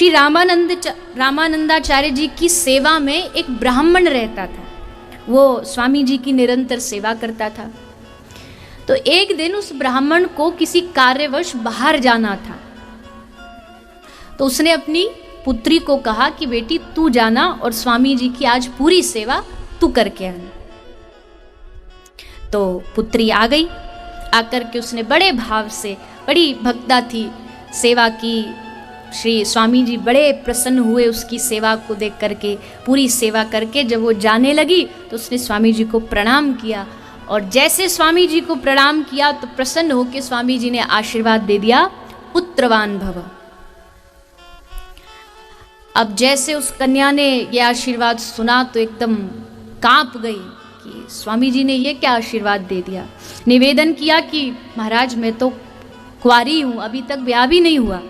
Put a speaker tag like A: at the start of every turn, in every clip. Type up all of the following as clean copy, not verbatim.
A: श्री रामानंदाचार्य जी की सेवा में एक ब्राह्मण रहता था। वो स्वामी जी की निरंतर सेवा करता था। तो एक दिन उस ब्राह्मण को किसी कार्यवश बाहर जाना था, तो उसने अपनी पुत्री को कहा कि बेटी तू जाना और स्वामी जी की आज पूरी सेवा तू करके आना। तो पुत्री आ गई। आकर के उसने बड़े भाव से, बड़ी भक्ता थी, सेवा की। श्री स्वामी जी बड़े प्रसन्न हुए उसकी सेवा को देख करके। पूरी सेवा करके जब वो जाने लगी तो उसने स्वामी जी को प्रणाम किया, और जैसे स्वामी जी को प्रणाम किया तो प्रसन्न होकर स्वामी जी ने आशीर्वाद दे दिया, पुत्रवान भव। अब जैसे उस कन्या ने ये आशीर्वाद सुना तो एकदम कांप गई कि स्वामी जी ने ये क्या आशीर्वाद दे दिया। निवेदन किया कि महाराज मैं तो कुंवारी हूँ, अभी तक ब्याह भी नहीं हुआ।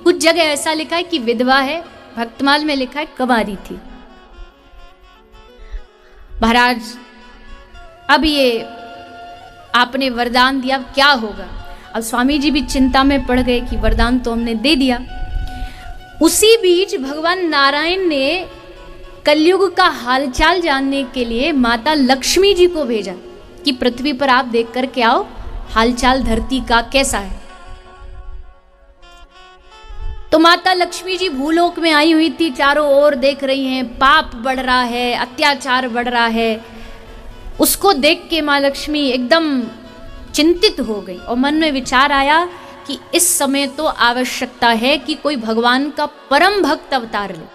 A: कुछ जगह ऐसा लिखा है कि विधवा है, भक्तमाल में लिखा है कुंवारी थी। महाराज अब ये आपने वरदान दिया, क्या होगा। अब स्वामी जी भी चिंता में पड़ गए कि वरदान तो हमने दे दिया। उसी बीच भगवान नारायण ने कलयुग का हालचाल जानने के लिए माता लक्ष्मी जी को भेजा कि पृथ्वी पर आप देख कर के आओ, हालचाल धरती का कैसा है। तो माता लक्ष्मी जी भूलोक में आई हुई थी, चारों ओर देख रही हैं, पाप बढ़ रहा है, अत्याचार बढ़ रहा है। उसको देख के माँ लक्ष्मी एकदम चिंतित हो गई और मन में विचार आया कि इस समय तो आवश्यकता है कि कोई भगवान का परम भक्त अवतार ले।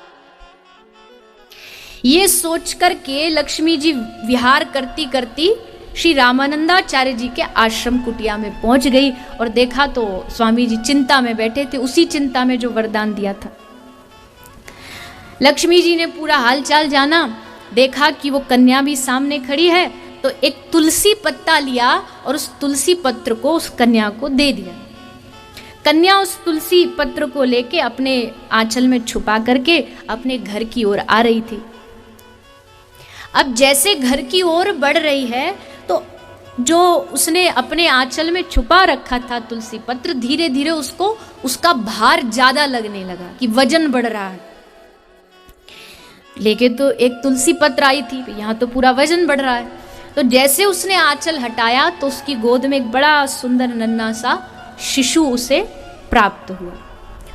A: ये सोच करके लक्ष्मी जी विहार करती करती श्री रामानंदाचार्य जी के आश्रम कुटिया में पहुंच गई और देखा तो स्वामी जी चिंता में बैठे थे, उसी चिंता में जो वरदान दिया था। लक्ष्मी जी ने पूरा हालचाल जाना, देखा कि वो कन्या भी सामने खड़ी है, तो एक तुलसी पत्ता लिया और उस तुलसी पत्र को उस कन्या को दे दिया। कन्या उस तुलसी पत्र को लेके अपने आंचल में छुपा करके अपने घर की ओर आ रही थी। अब जैसे घर की ओर बढ़ रही है तो जो उसने अपने आंचल में छुपा रखा था तुलसी पत्र, धीरे धीरे उसको उसका भार ज्यादा लगने लगा कि वजन बढ़ रहा है। लेके तो एक तुलसी पत्र आई थी, यहाँ तो पूरा वजन बढ़ रहा है। तो जैसे उसने आंचल हटाया तो उसकी गोद में एक बड़ा सुंदर नन्हा सा शिशु उसे प्राप्त हुआ,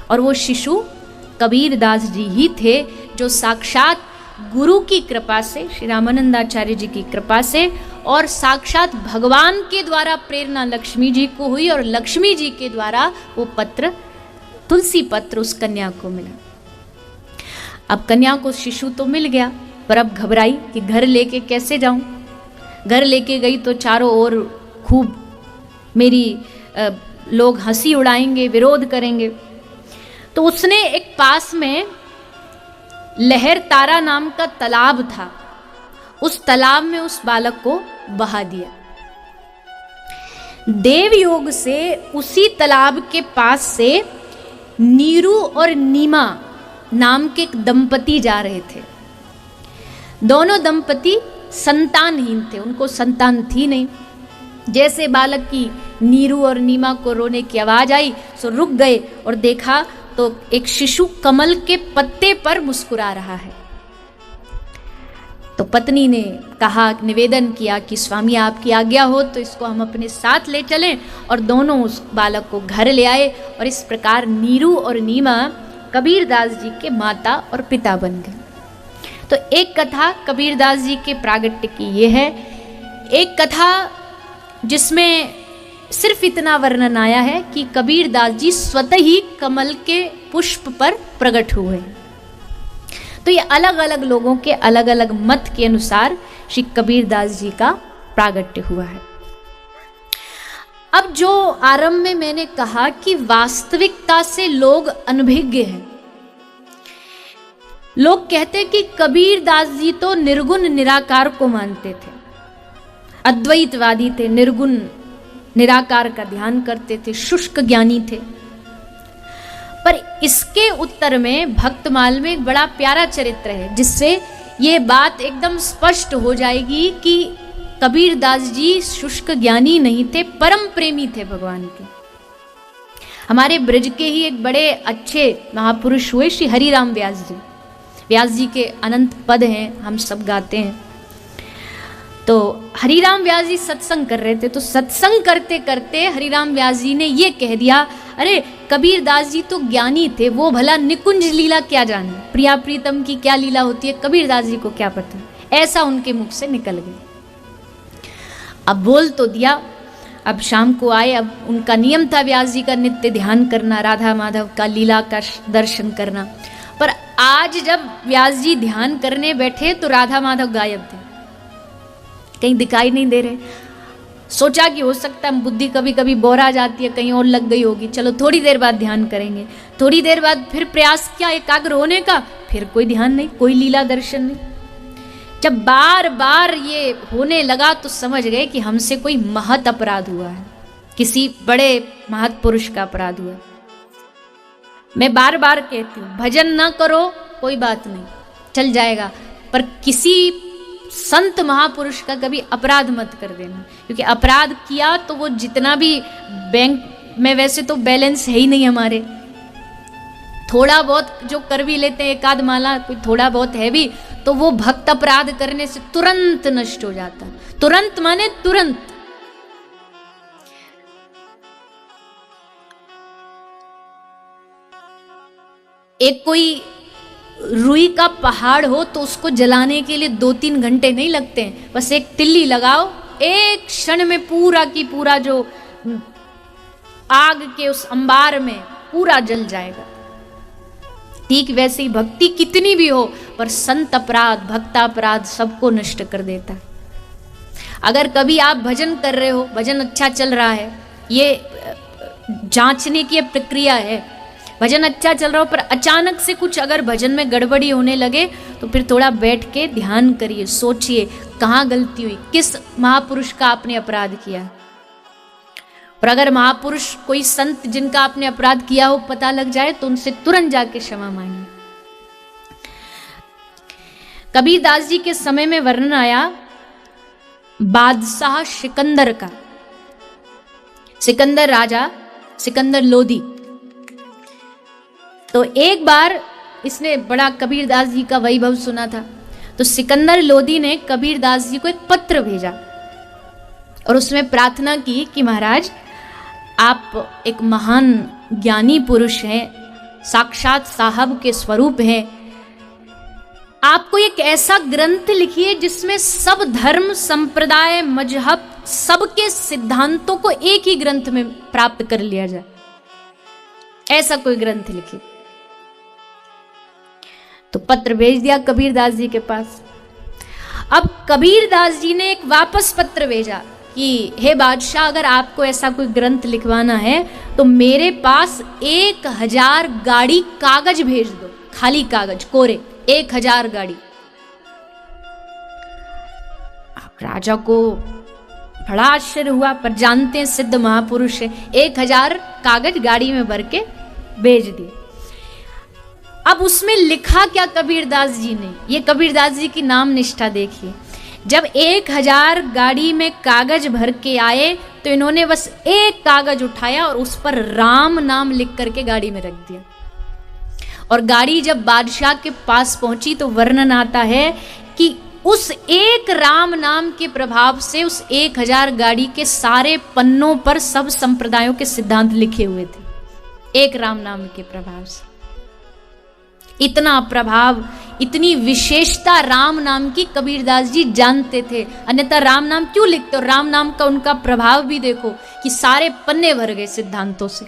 A: और वो शिशु कबीरदास जी ही थे, जो साक्षात गुरु की कृपा से, श्री रामानंदाचार्य जी की कृपा से और साक्षात भगवान के द्वारा प्रेरणा लक्ष्मी जी को हुई, और लक्ष्मी जी के द्वारा वो पत्र, तुलसी पत्र उस कन्या को मिला। अब कन्या को शिशु तो मिल गया, पर अब घबराई कि घर लेके कैसे जाऊं। घर लेके गई तो चारों ओर खूब मेरी लोग हंसी उड़ाएंगे, विरोध करेंगे। तो उसने एक पास में लहर तारा नाम का तालाब था, उस तालाब में उस बालक को बहा दिया। देव योग से उसी तालाब के पास से नीरू और नीमा नाम के एक दंपति जा रहे थे। दोनों दंपति संतानहीन थे, उनको संतान थी नहीं। जैसे बालक की नीरू और नीमा को रोने की आवाज आई सो रुक गए और देखा तो एक शिशु कमल के पत्ते पर मुस्कुरा रहा है। तो पत्नी ने कहा, निवेदन किया कि स्वामी आपकी आज्ञा हो तो इसको हम अपने साथ ले चलें, और दोनों उस बालक को घर ले आए। और इस प्रकार नीरू और नीमा कबीरदास जी के माता और पिता बन गए। तो एक कथा कबीरदास जी के प्रागट्य की ये है। एक कथा जिसमें सिर्फ इतना वर्णन आया है कि कबीरदास जी स्वतः ही कमल के पुष्प पर प्रकट हुए। तो ये अलग अलग लोगों के अलग अलग मत के अनुसार श्री कबीरदास जी का प्रागट्य हुआ है। अब जो आरंभ में मैंने कहा कि वास्तविकता से लोग अनभिज्ञ हैं। लोग कहते कि कबीरदास जी तो निर्गुण निराकार को मानते थे, अद्वैतवादी थे, निर्गुण निराकार का ध्यान करते थे, शुष्क ज्ञानी थे। पर इसके उत्तर में भक्तमाल में एक बड़ा प्यारा चरित्र है, जिससे ये बात एकदम स्पष्ट हो जाएगी कि कबीरदास जी शुष्क ज्ञानी नहीं थे, परम प्रेमी थे भगवान के। हमारे ब्रज के ही एक बड़े अच्छे महापुरुष हुए श्री हरिराम व्यास जी। व्यास जी के अनंत पद हैं, हम सब गाते हैं। तो हरिराम व्यास जी सत्संग कर रहे थे, तो सत्संग करते करते हरिराम व्यास जी ने ये कह दिया, अरे कबीर दास जी तो ज्ञानी थे, वो भला निकुंज लीला क्या जाने, प्रिया प्रीतम की क्या लीला होती है कबीर दास जी को क्या पता। ऐसा उनके मुख से निकल गया। अब बोल तो दिया। अब शाम को आए, अब उनका नियम था व्यास जी का नित्य ध्यान करना, राधा माधव का लीला का दर्शन करना। पर आज जब व्यास जी ध्यान करने बैठे तो राधा माधव गायब थे, कहीं दिखाई नहीं दे रहे। सोचा कि हो सकता है बुद्धि कभी कभी बोरा जाती है, कहीं और लग गई होगी, चलो थोड़ी देर बाद ध्यान करेंगे। थोड़ी देर बाद फिर प्रयास किया एकाग्र होने का, फिर कोई ध्यान नहीं, कोई लीला दर्शन नहीं। जब बार बार ये होने लगा तो समझ गए कि हमसे कोई महत अपराध हुआ है, किसी बड़े महत पुरुष का अपराध हुआ है। मैं बार बार कहती हूँ, भजन ना करो कोई बात नहीं, चल जाएगा, पर किसी संत महापुरुष का कभी अपराध मत कर देना, क्योंकि अपराध किया तो वो जितना भी बैंक में, वैसे तो बैलेंस है ही नहीं हमारे, थोड़ा बहुत जो कर भी लेते हैं, एकाध माला कोई थोड़ा बहुत है भी, तो वो भक्त अपराध करने से तुरंत नष्ट हो जाता है। तुरंत माने तुरंत। एक कोई रुई का पहाड़ हो तो उसको जलाने के लिए 2-3 घंटे नहीं लगते हैं, बस एक तिल्ली लगाओ, एक क्षण में पूरा की पूरा जो आग के उस अंबार में पूरा जल जाएगा। ठीक वैसे ही भक्ति कितनी भी हो, पर संत अपराध, भक्तापराध सबको नष्ट कर देता है। अगर कभी आप भजन कर रहे हो, भजन अच्छा चल रहा है, ये जांचने की प्रक्रिया है, भजन अच्छा चल रहा हो पर अचानक से कुछ अगर भजन में गड़बड़ी होने लगे तो फिर थोड़ा बैठ के ध्यान करिए, सोचिए कहाँ गलती हुई, किस महापुरुष का आपने अपराध किया। और अगर महापुरुष कोई संत जिनका आपने अपराध किया हो पता लग जाए तो उनसे तुरंत जाके क्षमा मांगिए। कबीर दास जी के समय में वर्णन आया बादशाह सिकंदर का। सिकंदर राजा, सिकंदर लोदी। तो एक बार इसने बड़ा कबीर दास जी का वैभव सुना था, तो सिकंदर लोदी ने कबीर दास जी को एक पत्र भेजा और उसमें प्रार्थना की कि महाराज आप एक महान ज्ञानी पुरुष हैं, साक्षात साहब के स्वरूप हैं, आपको एक ऐसा ग्रंथ लिखिए जिसमें सब धर्म, संप्रदाय, मजहब, सबके सिद्धांतों को एक ही ग्रंथ में प्राप्त कर लिया जाए, ऐसा कोई ग्रंथ लिखिए। तो पत्र भेज दिया कबीर दास जी के पास। अब कबीर दास जी ने एक वापस पत्र भेजा कि हे बादशाह, अगर आपको ऐसा कोई ग्रंथ लिखवाना है तो मेरे पास 1000 गाड़ी कागज भेज दो, खाली कागज कोरे, 1000 गाड़ी। राजा को बड़ा आश्चर्य हुआ, पर जानते हैं सिद्ध महापुरुष है, 1000 कागज गाड़ी में भर के भेज दिए। अब उसमें लिखा क्या कबीर दास जी ने, ये कबीर दास जी की नाम निष्ठा देखिए। जब 1000 गाड़ी में कागज भर के आए तो इन्होंने बस एक कागज उठाया और उस पर राम नाम लिख करके गाड़ी में रख दिया। और गाड़ी जब बादशाह के पास पहुंची तो वर्णन आता है कि उस एक राम नाम के प्रभाव से उस 1000 गाड़ी के सारे पन्नों पर सब संप्रदायों के सिद्धांत लिखे हुए थे, एक राम नाम के प्रभाव से। इतना प्रभाव, इतनी विशेषता राम नाम की कबीरदास जी जानते थे, अन्यथा राम नाम क्यों लिखते। और राम नाम का उनका प्रभाव भी देखो कि सारे पन्ने भर गए सिद्धांतों से।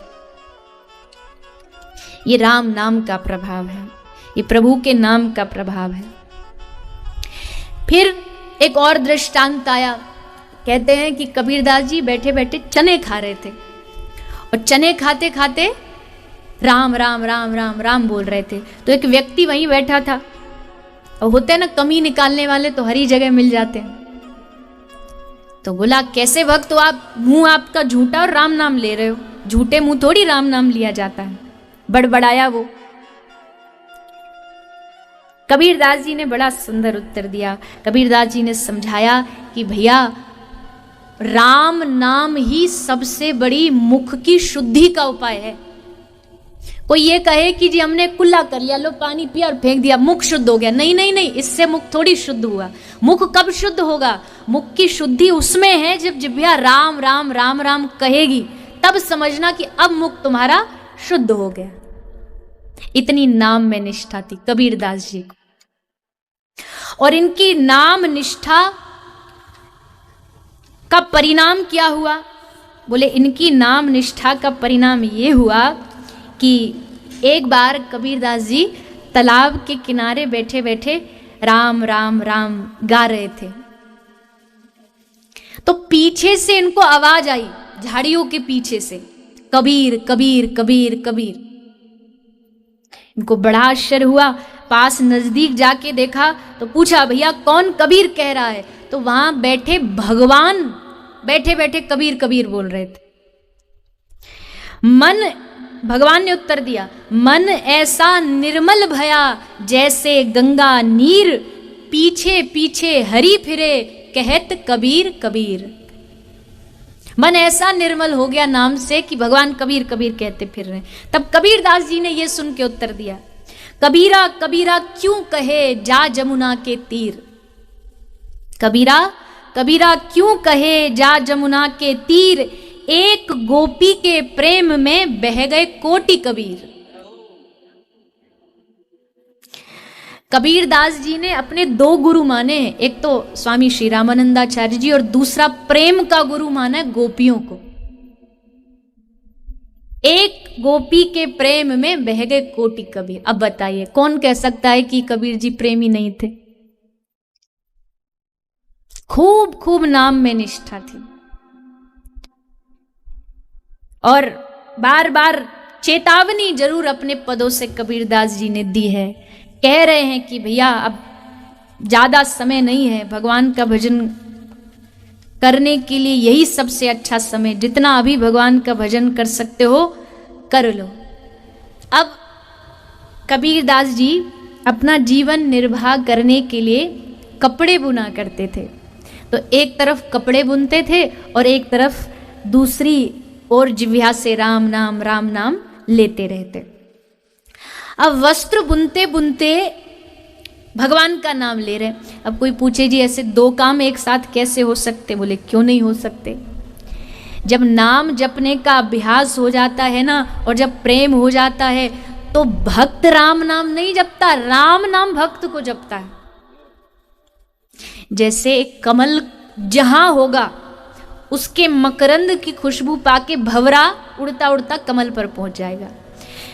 A: ये राम नाम का प्रभाव है, ये प्रभु के नाम का प्रभाव है। फिर एक और दृष्टांत आया। कहते हैं कि कबीरदास जी बैठे बैठे चने खा रहे थे और चने खाते खाते राम राम राम राम राम बोल रहे थे। तो एक व्यक्ति वहीं बैठा था, और होते हैं ना कमी निकालने वाले, तो हर जगह मिल जाते हैं। तो बोला, कैसे भक्त हो आप, मुंह आपका झूठा और राम नाम ले रहे हो, झूठे मुंह थोड़ी राम नाम लिया जाता है। बड़बड़ाया वो। कबीरदास जी ने बड़ा सुंदर उत्तर दिया। कबीरदास जी ने समझाया कि भैया राम नाम ही सबसे बड़ी मुख की शुद्धि का उपाय है। कोई ये कहे कि जी हमने कुल्ला कर लिया, लो पानी पिया और फेंक दिया, मुख शुद्ध हो गया। नहीं नहीं नहीं, इससे मुख थोड़ी शुद्ध हुआ। मुख कब शुद्ध होगा? मुख की शुद्धि उसमें है जब जिह्वा राम राम राम राम कहेगी, तब समझना कि अब मुख तुम्हारा शुद्ध हो गया। इतनी नाम में निष्ठा थी कबीरदास जी को। और इनकी नाम निष्ठा का परिणाम क्या हुआ? बोले इनकी नाम निष्ठा का परिणाम ये हुआ कि एक बार कबीरदास जी तालाब के किनारे बैठे बैठे राम राम राम गा रहे थे, तो पीछे से इनको आवाज आई, झाड़ियों के पीछे से, कबीर कबीर कबीर कबीर। इनको बड़ा आश्चर्य हुआ, पास नजदीक जाके देखा तो पूछा भैया कौन कबीर कह रहा है? तो वहां बैठे भगवान बैठे बैठे कबीर कबीर बोल रहे थे। भगवान ने उत्तर दिया, मन ऐसा निर्मल भया जैसे गंगा नीर, पीछे पीछे हरि फिरे कहत कबीर कबीर। मन ऐसा निर्मल हो गया नाम से कि भगवान कबीर कबीर कहते फिर रहे। तब कबीरदास जी ने यह सुन के उत्तर दिया, कबीरा कबीरा क्यों कहे जा जमुना के तीर। कबीरा कबीरा क्यों कहे जा जमुना के तीर, एक गोपी के प्रेम में बह गए कोटि कबीर। कबीरदास जी ने अपने दो गुरु माने, एक तो स्वामी श्री रामानंदाचार्य जी और दूसरा प्रेम का गुरु माना है गोपियों को। एक गोपी के प्रेम में बह गए कोटि कबीर। अब बताइए कौन कह सकता है कि कबीर जी प्रेमी नहीं थे? खूब खूब नाम में निष्ठा थी और बार बार चेतावनी जरूर अपने पदों से कबीरदास जी ने दी है। कह रहे हैं कि भैया अब ज्यादा समय नहीं है, भगवान का भजन करने के लिए यही सबसे अच्छा समय, जितना अभी भगवान का भजन कर सकते हो कर लो। अब कबीरदास जी अपना जीवन निर्वाह करने के लिए कपड़े बुना करते थे, तो एक तरफ कपड़े बुनते थे और एक तरफ दूसरी और जिह्वा से राम नाम लेते रहते। अब वस्त्र बुनते बुनते भगवान का नाम ले रहे। अब कोई पूछे जी ऐसे दो काम एक साथ कैसे हो सकते? बोले क्यों नहीं हो सकते। जब नाम जपने का अभ्यास हो जाता है ना, और जब प्रेम हो जाता है, तो भक्त राम नाम नहीं जपता, राम नाम भक्त को जपता है। जैसे एक कमल जहां होगा उसके मकरंद की खुशबू पाके भंवरा उड़ता उड़ता कमल पर पहुंच जाएगा,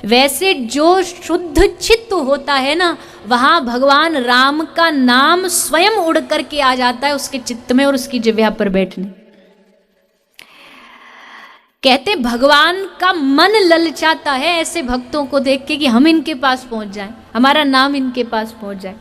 A: वैसे जो शुद्ध चित्त होता है ना, वहां भगवान राम का नाम स्वयं उड़ करके आ जाता है उसके चित्त में और उसकी जिह्वा पर बैठने। कहते भगवान का मन ललचाता है ऐसे भक्तों को देख के कि हम इनके पास पहुंच जाएं, हमारा नाम इनके पास पहुंच जाए।